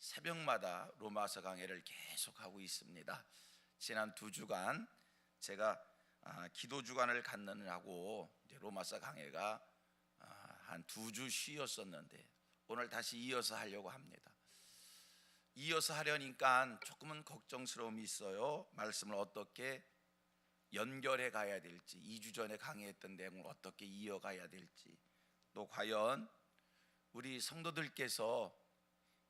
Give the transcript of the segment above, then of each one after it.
새벽마다 로마서 강해를 계속하고 있습니다. 지난 2주간 제가 기도 주간을 갖느라고 로마서 강해가 한 2주 쉬었었는데 오늘 다시 이어서 하려고 합니다. 이어서 하려니까 조금은 걱정스러움이 있어요. 말씀을 어떻게 연결해 가야 될지, 2주 전에 강의했던 내용을 어떻게 이어가야 될지, 또 과연 우리 성도들께서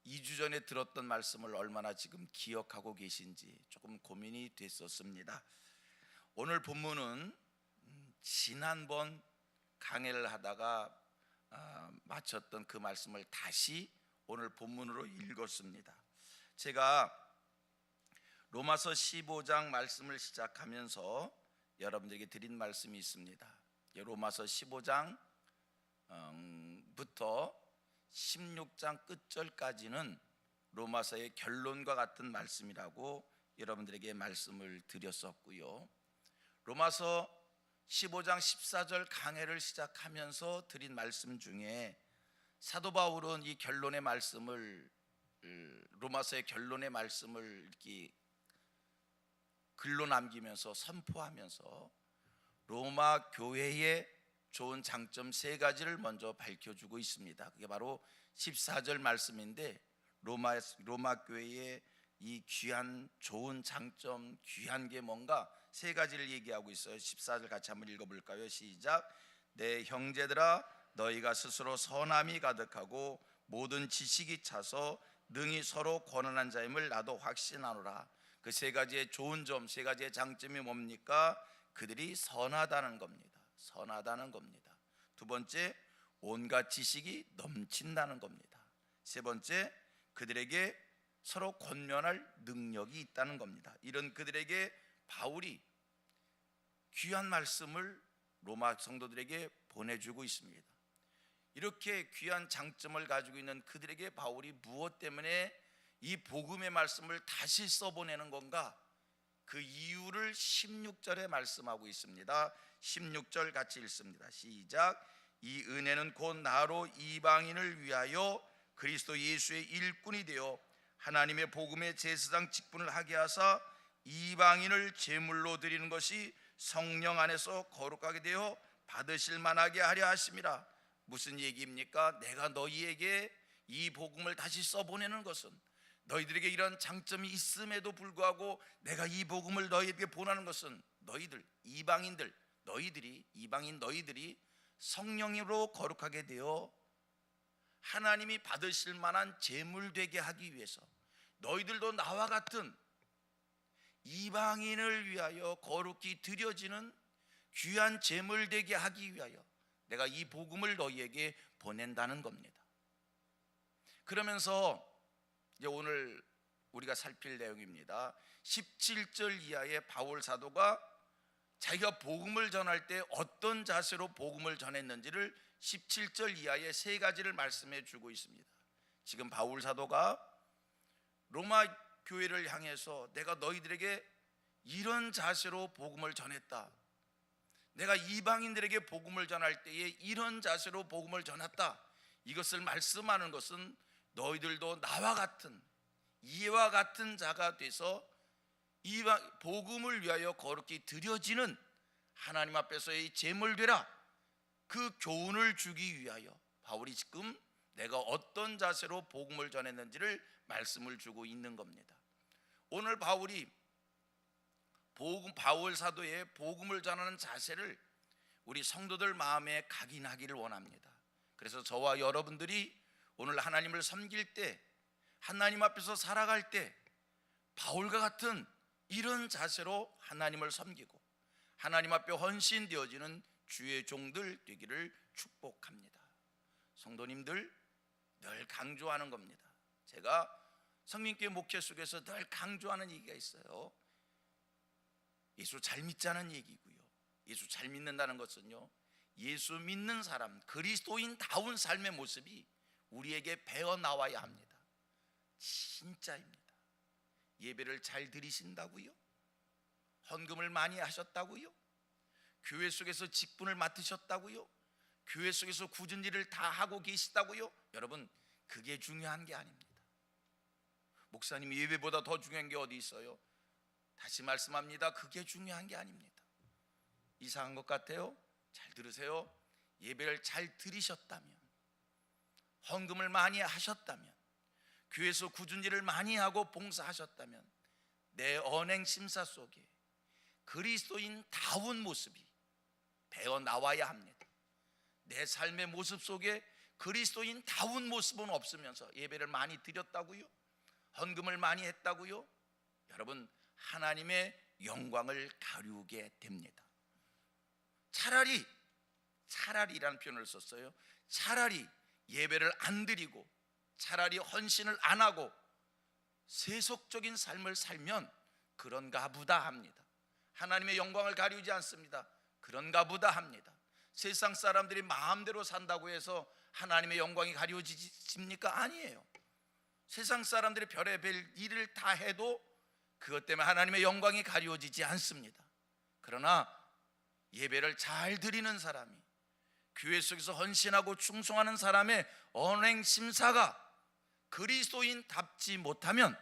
2주 전에 들었던 말씀을 얼마나 지금 기억하고 계신지 조금 고민이 됐었습니다. 오늘 본문은 지난번 강해를 하다가 마쳤던 그 말씀을 다시 오늘 본문으로 읽었습니다. 제가 로마서 15장 말씀을 시작하면서 여러분들에게 드린 말씀이 있습니다. 로마서 15장부터 16장 끝절까지는 로마서의 결론과 같은 말씀이라고 여러분들에게 말씀을 드렸었고요. 로마서 15장 14절 강해를 시작하면서 드린 말씀 중에 사도 바울은 이 결론의 말씀을, 로마서의 결론의 말씀을 이렇게 글로 남기면서 선포하면서 로마 교회의 좋은 장점 3가지를 먼저 밝혀주고 있습니다. 그게 바로 14절 말씀인데 로마 교회의 이 귀한 좋은 장점, 귀한 게 뭔가 3가지를 얘기하고 있어요. 14절 같이 한번 읽어볼까요? 시작. 내 형제들아, 너희가 스스로 선함이 가득하고 모든 지식이 차서 능히 서로 권한한 자임을 나도 확신하노라. 그 3가지의 좋은 점, 3가지의 장점이 뭡니까? 그들이 선하다는 겁니다. 선하다는 겁니다. 2번째, 온갖 지식이 넘친다는 겁니다. 3번째, 그들에게 서로 권면할 능력이 있다는 겁니다. 이런 그들에게 바울이 귀한 말씀을 로마 성도들에게 보내주고 있습니다. 이렇게 귀한 장점을 가지고 있는 그들에게 바울이 무엇 때문에 이 복음의 말씀을 다시 써보내는 건가? 그 이유를 16절에 말씀하고 있습니다. 16절 같이 읽습니다. 시작. 이 은혜는 곧 나로 이방인을 위하여 그리스도 예수의 일꾼이 되어 하나님의 복음의 제사장 직분을 하게 하사 이방인을 제물로 드리는 것이 성령 안에서 거룩하게 되어 받으실 만하게 하려 하심이라. 무슨 얘기입니까? 내가 너희에게 이 복음을 다시 써보내는 것은 너희들에게 이런 장점이 있음에도 불구하고 내가 이 복음을 너희에게 보내는 것은 너희들 이방인들, 너희들이 성령으로 거룩하게 되어 하나님이 받으실 만한 제물 되게 하기 위해서, 너희들도 나와 같은 이방인을 위하여 거룩히 드려지는 귀한 제물 되게 하기 위하여 내가 이 복음을 너희에게 보낸다는 겁니다. 그러면서 이제 오늘 우리가 살필 내용입니다. 17절 이하의 바울 사도가 자기가 복음을 전할 때 어떤 자세로 복음을 전했는지를 17절 이하의 3가지를 말씀해 주고 있습니다. 지금 바울 사도가 로마 교회를 향해서 내가 너희들에게 이런 자세로 복음을 전했다, 내가 이방인들에게 복음을 전할 때에 이런 자세로 복음을 전했다, 이것을 말씀하는 것은 너희들도 나와 같은, 이와 같은 자가 돼서 이 복음을 위하여 거룩히 드려지는 하나님 앞에서의 제물 되라, 그 교훈을 주기 위하여 바울이 지금 내가 어떤 자세로 복음을 전했는지를 말씀을 주고 있는 겁니다. 오늘 바울 사도의 복음을 전하는 자세를 우리 성도들 마음에 각인하기를 원합니다. 그래서 저와 여러분들이 오늘 하나님을 섬길 때, 하나님 앞에서 살아갈 때 바울과 같은 이런 자세로 하나님을 섬기고 하나님 앞에 헌신되어지는 주의 종들 되기를 축복합니다. 성도님들, 늘 강조하는 겁니다. 제가 성민교회 목회 속에서 늘 강조하는 얘기가 있어요. 예수 잘 믿자는 얘기고요. 예수 잘 믿는다는 것은요, 예수 믿는 사람, 그리스도인다운 삶의 모습이 우리에게 배어 나와야 합니다. 진짜입니다. 예배를 잘 드리신다고요? 헌금을 많이 하셨다고요? 교회 속에서 직분을 맡으셨다고요? 교회 속에서 굳은 일을 다 하고 계시다고요? 여러분, 그게 중요한 게 아닙니다. 목사님, 예배보다 더 중요한 게 어디 있어요? 다시 말씀합니다. 그게 중요한 게 아닙니다. 이상한 것 같아요? 잘 들으세요. 예배를 잘 드리셨다면, 헌금을 많이 하셨다면, 교회에서 굳은 일을 많이 하고 봉사하셨다면, 내 언행 심사 속에 그리스도인다운 모습이 배어 나와야 합니다. 내 삶의 모습 속에 그리스도인다운 모습은 없으면서 예배를 많이 드렸다고요? 헌금을 많이 했다고요? 여러분, 하나님의 영광을 가리우게 됩니다. 차라리라는 표현을 썼어요. 차라리 예배를 안 드리고, 차라리 헌신을 안 하고 세속적인 삶을 살면 그런가 보다 합니다. 하나님의 영광을 가리우지 않습니다. 그런가 보다 합니다. 세상 사람들이 마음대로 산다고 해서 하나님의 영광이 가리워집니까? 아니에요. 세상 사람들이 별의별 일을 다 해도 그것 때문에 하나님의 영광이 가리워지지 않습니다. 그러나 예배를 잘 드리는 사람이, 교회 속에서 헌신하고 충성하는 사람의 언행 심사가 그리스도인답지 못하면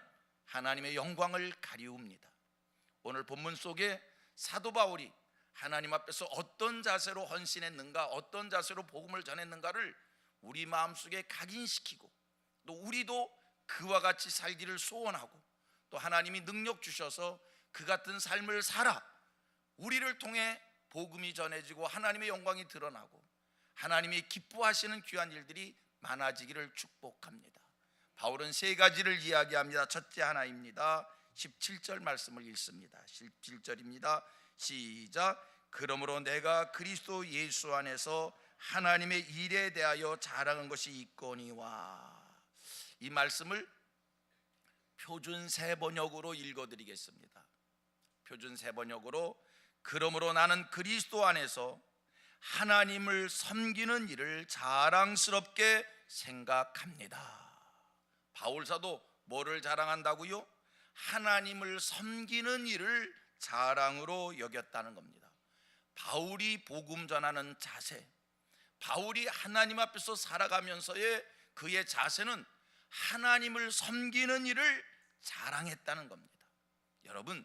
하나님의 영광을 가리웁니다. 오늘 본문 속에 사도 바울이 하나님 앞에서 어떤 자세로 헌신했는가, 어떤 자세로 복음을 전했는가를 우리 마음속에 각인시키고, 또 우리도 그와 같이 살기를 소원하고, 또 하나님이 능력 주셔서 그 같은 삶을 살아 우리를 통해 복음이 전해지고 하나님의 영광이 드러나고 하나님이 기뻐하시는 귀한 일들이 많아지기를 축복합니다. 바울은 세 가지를 이야기합니다. 첫째 하나입니다. 17절 말씀을 읽습니다. 17절입니다. 시작. 그러므로 내가 그리스도 예수 안에서 하나님의 일에 대하여 자랑한 것이 있거니와. 이 말씀을 표준 세번역으로 읽어드리겠습니다. 표준 세번역으로, 그러므로 나는 그리스도 안에서 하나님을 섬기는 일을 자랑스럽게 생각합니다. 바울 사도 뭐를 자랑한다고요? 하나님을 섬기는 일을 자랑으로 여겼다는 겁니다. 바울이 복음 전하는 자세, 바울이 하나님 앞에서 살아가면서의 그의 자세는 하나님을 섬기는 일을 자랑했다는 겁니다. 여러분,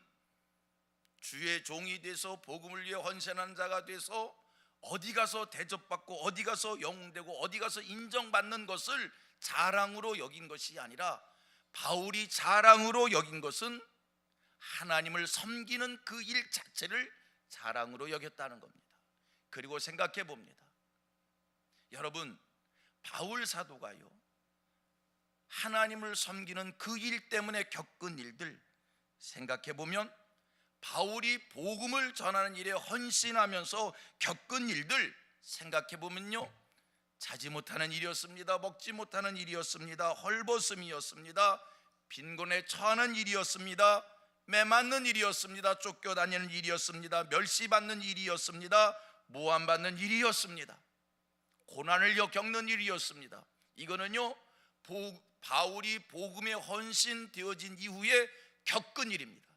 주의 종이 돼서 복음을 위해 헌신하는 자가 돼서 어디 가서 대접받고 어디 가서 영웅되고 어디 가서 인정받는 것을 자랑으로 여긴 것이 아니라, 바울이 자랑으로 여긴 것은 하나님을 섬기는 그 일 자체를 자랑으로 여겼다는 겁니다. 그리고 생각해 봅니다. 여러분, 바울 사도가요, 하나님을 섬기는 그 일 때문에 겪은 일들 생각해 보면, 바울이 복음을 전하는 일에 헌신하면서 겪은 일들 생각해 보면요, 자지 못하는 일이었습니다. 먹지 못하는 일이었습니다. 헐벗음이었습니다. 빈곤에 처하는 일이었습니다. 매맞는 일이었습니다. 쫓겨다니는 일이었습니다. 멸시받는 일이었습니다. 모함받는 일이었습니다. 고난을 겪는 일이었습니다. 이거는요, 바울이 복음에 헌신되어진 이후에 겪은 일입니다.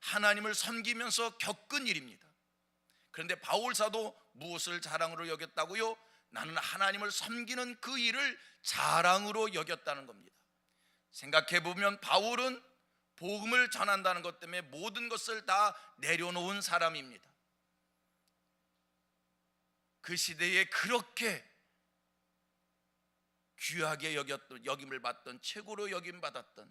하나님을 섬기면서 겪은 일입니다. 그런데 바울 사도 무엇을 자랑으로 여겼다고요? 나는 하나님을 섬기는 그 일을 자랑으로 여겼다는 겁니다. 생각해 보면 바울은 복음을 전한다는 것 때문에 모든 것을 다 내려놓은 사람입니다. 그 시대에 그렇게 귀하게 여김을 받던, 최고로 여김받았던,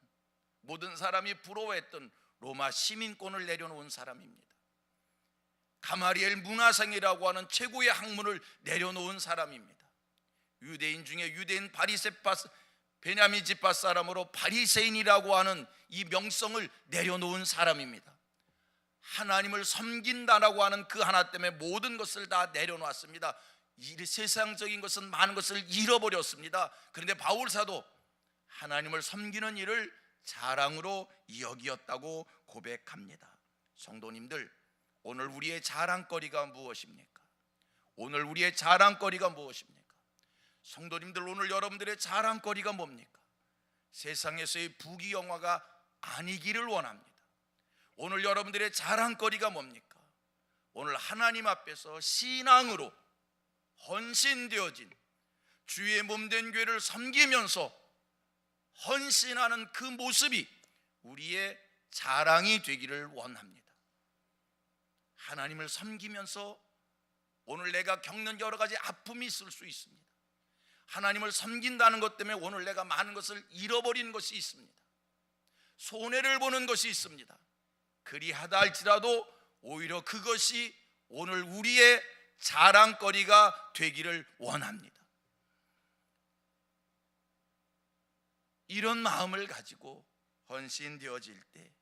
모든 사람이 부러워했던 로마 시민권을 내려놓은 사람입니다. 가마리엘 문화생이라고 하는 최고의 학문을 내려놓은 사람입니다. 유대인 중에 유대인 베냐민 지파 사람으로 바리새인이라고 하는 이 명성을 내려놓은 사람입니다. 하나님을 섬긴다라고 하는 그 하나 때문에 모든 것을 다 내려놓았습니다. 이 세상적인 것은 많은 것을 잃어버렸습니다. 그런데 바울 사도 하나님을 섬기는 일을 자랑으로 여기었다고 고백합니다. 성도님들, 오늘 우리의 자랑거리가 무엇입니까? 오늘 우리의 자랑거리가 무엇입니까? 성도님들, 오늘 여러분들의 자랑거리가 뭡니까? 세상에서의 부귀영화가 아니기를 원합니다. 오늘 여러분들의 자랑거리가 뭡니까? 오늘 하나님 앞에서 신앙으로 헌신되어진 주의 몸된 교회를 섬기면서 헌신하는 그 모습이 우리의 자랑이 되기를 원합니다. 하나님을 섬기면서 오늘 내가 겪는 여러 가지 아픔이 있을 수 있습니다. 하나님을 섬긴다는 것 때문에 오늘 내가 많은 것을 잃어버리는 것이 있습니다. 손해를 보는 것이 있습니다. 그리하다 할지라도 오히려 그것이 오늘 우리의 자랑거리가 되기를 원합니다. 이런 마음을 가지고 헌신되어질 때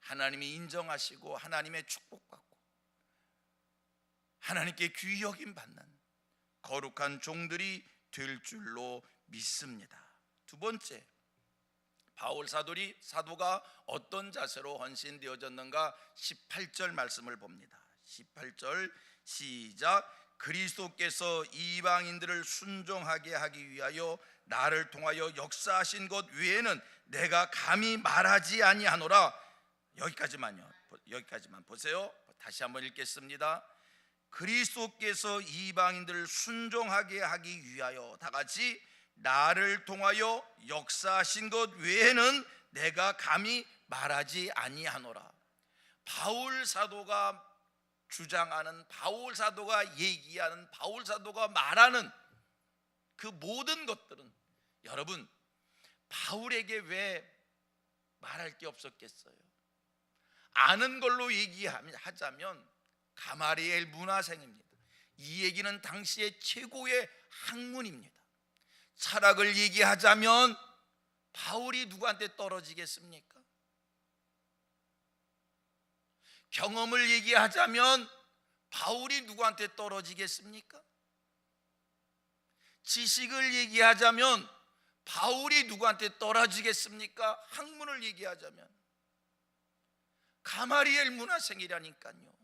하나님이 인정하시고 하나님의 축복받고 하나님께 귀히 여김 받는 거룩한 종들이 될 줄로 믿습니다. 두 번째, 바울 사도가 어떤 자세로 헌신되어졌는가? 18절 말씀을 봅니다. 18절 시작. 그리스도께서 이방인들을 순종하게 하기 위하여 나를 통하여 역사하신 것 외에는 내가 감히 말하지 아니하노라. 여기까지만 보세요. 다시 한번 읽겠습니다. 그리스도께서 이방인들을 순종하게 하기 위하여, 다 같이, 나를 통하여 역사하신 것 외에는 내가 감히 말하지 아니하노라. 바울 사도가 주장하는, 바울 사도가 얘기하는, 바울 사도가 말하는 그 모든 것들은, 여러분, 바울에게 왜 말할 게 없었겠어요? 아는 걸로 얘기하자면 가마리엘 문화생입니다. 이 얘기는 당시의 최고의 학문입니다. 철학을 얘기하자면 바울이 누구한테 떨어지겠습니까? 경험을 얘기하자면 바울이 누구한테 떨어지겠습니까? 지식을 얘기하자면 바울이 누구한테 떨어지겠습니까? 학문을 얘기하자면 가마리엘 문화생이라니까요.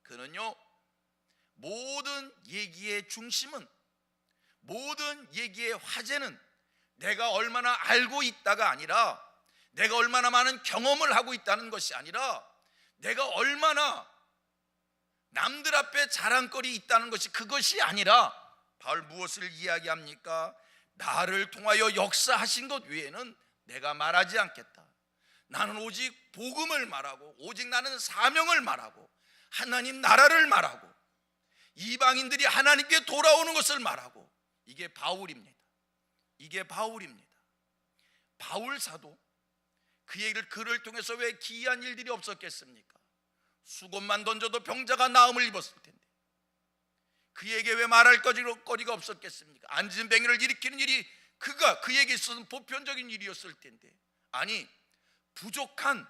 그는요, 모든 얘기의 중심은, 모든 얘기의 화제는 내가 얼마나 알고 있다가 아니라, 내가 얼마나 많은 경험을 하고 있다는 것이 아니라, 내가 얼마나 남들 앞에 자랑거리 있다는 것이, 그것이 아니라, 바울 무엇을 이야기합니까? 나를 통하여 역사하신 것 외에는 내가 말하지 않겠다. 나는 오직 복음을 말하고, 오직 나는 사명을 말하고, 하나님 나라를 말하고, 이방인들이 하나님께 돌아오는 것을 말하고, 이게 바울입니다. 이게 바울입니다. 바울 사도, 그를 통해서 왜 기이한 일들이 없었겠습니까? 수건만 던져도 병자가 나음을 입었을 텐데 그에게 왜 말할 거리가 없었겠습니까? 안진뱅이를 일으키는 일이 그에게 있어서는 보편적인 일이었을 텐데, 아니, 부족한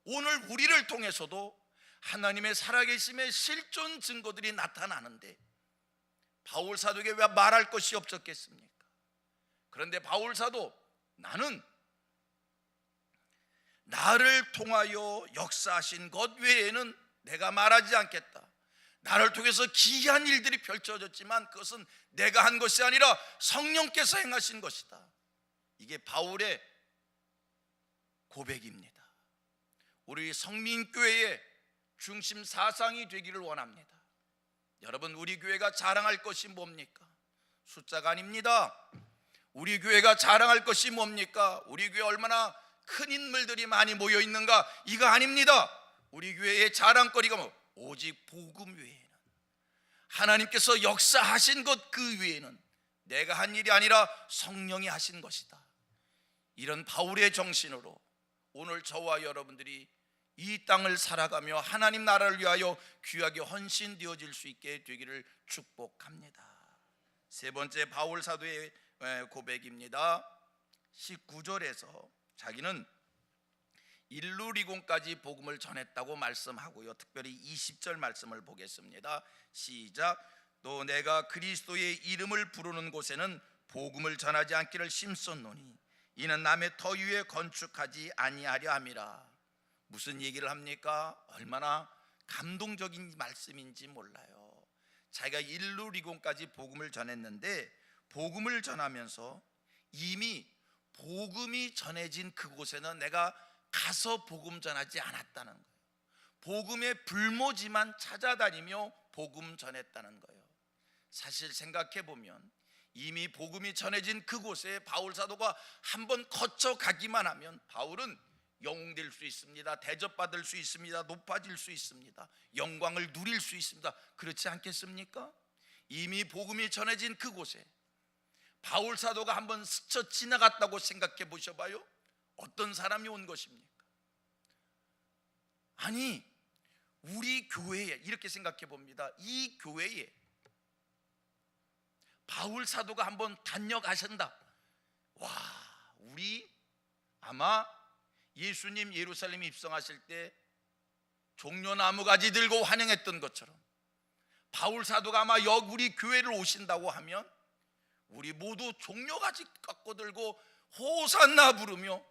오늘 우리를 통해서도 하나님의 살아계심의 실존 증거들이 나타나는데 바울 사도에게 왜 말할 것이 없었겠습니까? 그런데 바울 사도, 나는 나를 통하여 역사하신 것 외에는 내가 말하지 않겠다. 나를 통해서 기이한 일들이 펼쳐졌지만 그것은 내가 한 것이 아니라 성령께서 행하신 것이다. 이게 바울의 고백입니다. 우리 성민교회의 중심 사상이 되기를 원합니다. 여러분, 우리 교회가 자랑할 것이 뭡니까? 숫자가 아닙니다. 우리 교회가 자랑할 것이 뭡니까? 우리 교회 얼마나 큰 인물들이 많이 모여 있는가? 이거 아닙니다. 우리 교회의 자랑거리가 오직 복음 외에는, 하나님께서 역사하신 것 그 외에는 내가 한 일이 아니라 성령이 하신 것이다. 이런 바울의 정신으로 오늘 저와 여러분들이 이 땅을 살아가며 하나님 나라를 위하여 귀하게 헌신되어질 수 있게 되기를 축복합니다. 세 번째 바울 사도의 고백입니다. 19절에서 자기는 일루리곤까지 복음을 전했다고 말씀하고요, 특별히 20절 말씀을 보겠습니다. 시작. 또 내가 그리스도의 이름을 부르는 곳에는 복음을 전하지 않기를 심썼노니 이는 남의 터 위에 건축하지 아니하려 함이라. 무슨 얘기를 합니까? 얼마나 감동적인 말씀인지 몰라요. 자기가 일루리곤까지 복음을 전했는데, 복음을 전하면서 이미 복음이 전해진 그곳에는 내가 가서 복음 전하지 않았다는 거예요. 복음의 불모지만 찾아다니며 복음 전했다는 거예요. 사실 생각해 보면 이미 복음이 전해진 그곳에 바울 사도가 한번 거쳐가기만 하면 바울은 영웅될 수 있습니다. 대접받을 수 있습니다. 높아질 수 있습니다. 영광을 누릴 수 있습니다. 그렇지 않겠습니까? 이미 복음이 전해진 그곳에 바울 사도가 한번 스쳐 지나갔다고 생각해 보셔봐요. 어떤 사람이 온 것입니까? 아니, 우리 교회에, 이렇게 생각해 봅니다. 이 교회에 바울 사도가 한번 다녀가신다. 와, 우리 아마 예수님 예루살렘에 입성하실 때 종려나무 가지 들고 환영했던 것처럼 바울 사도가 아마 우리 교회를 오신다고 하면 우리 모두 종려가지 깎고 들고 호산나 부르며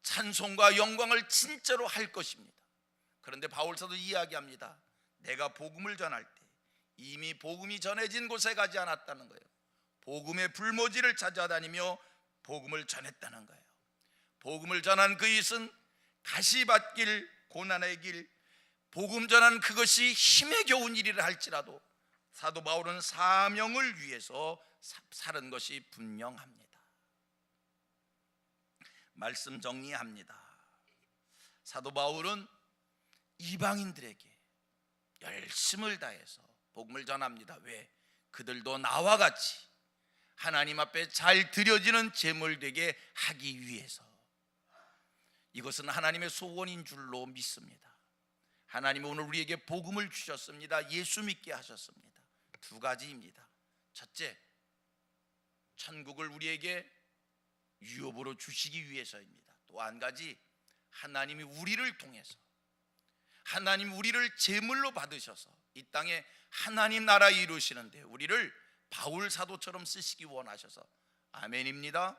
찬송과 영광을 진짜로 할 것입니다. 그런데 바울 사도 이야기합니다. 내가 복음을 전할 때 이미 복음이 전해진 곳에 가지 않았다는 거예요. 복음의 불모지를 찾아다니며 복음을 전했다는 거예요. 복음을 전한 그 이은 가시밭길, 고난의 길, 복음 전한 그것이 힘에 겨운 일이라 할지라도 사도 바울은 사명을 위해서 살은 것이 분명합니다. 말씀 정리합니다. 사도 바울은 이방인들에게 열심을 다해서 복음을 전합니다. 왜? 그들도 나와 같이 하나님 앞에 잘 드려지는 제물 되게 하기 위해서. 이것은 하나님의 소원인 줄로 믿습니다. 하나님은 오늘 우리에게 복음을 주셨습니다. 예수 믿게 하셨습니다. 두 가지입니다. 첫째, 천국을 우리에게 유업으로 주시기 위해서입니다. 또 한 가지, 하나님이 우리를 통해서, 하나님 우리를 제물로 받으셔서 이 땅에 하나님 나라 이루시는데 우리를 바울 사도처럼 쓰시기 원하셔서, 아멘입니다.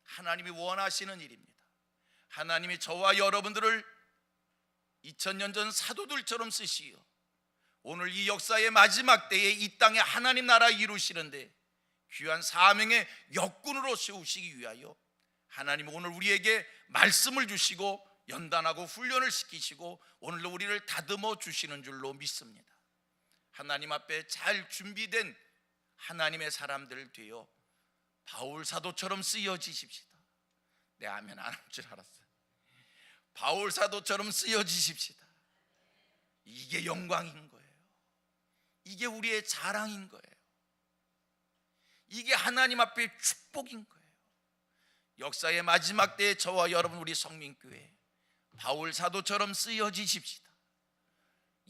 하나님이 원하시는 일입니다. 하나님이 저와 여러분들을 2000년 전 사도들처럼 쓰시어 오늘 이 역사의 마지막 때에 이 땅에 하나님 나라 이루시는데 귀한 사명의 역군으로 세우시기 위하여 하나님은 오늘 우리에게 말씀을 주시고 연단하고 훈련을 시키시고 오늘도 우리를 다듬어 주시는 줄로 믿습니다. 하나님 앞에 잘 준비된 하나님의 사람들 되어 바울 사도처럼 쓰여지십시다. 네, 아멘 안 할 줄 알았어요. 바울 사도처럼 쓰여지십시다. 이게 영광인 거예요. 이게 우리의 자랑인 거예요. 이게 하나님 앞에 축복인 거예요. 역사의 마지막 때에 저와 여러분 우리 성민교회 바울 사도처럼 쓰여지십시다.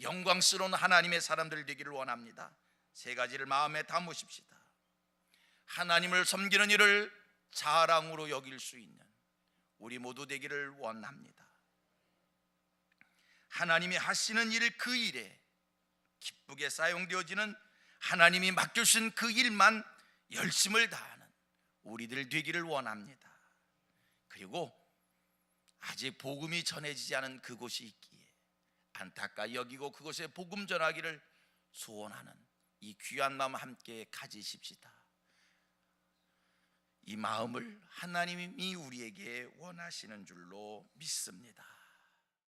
영광스러운 하나님의 사람들 되기를 원합니다. 세 가지를 마음에 담으십시다. 하나님을 섬기는 일을 자랑으로 여길 수 있는 우리 모두 되기를 원합니다. 하나님이 하시는 일, 그 일에 기쁘게 사용되어지는 하나님이 맡겨주신 그 일만 열심을 다하는 우리들 되기를 원합니다. 그리고 아직 복음이 전해지지 않은 그곳이 있기에 안타까 여기고 그곳에 복음 전하기를 소원하는 이 귀한 마음 함께 가지십시다. 이 마음을 하나님이 우리에게 원하시는 줄로 믿습니다.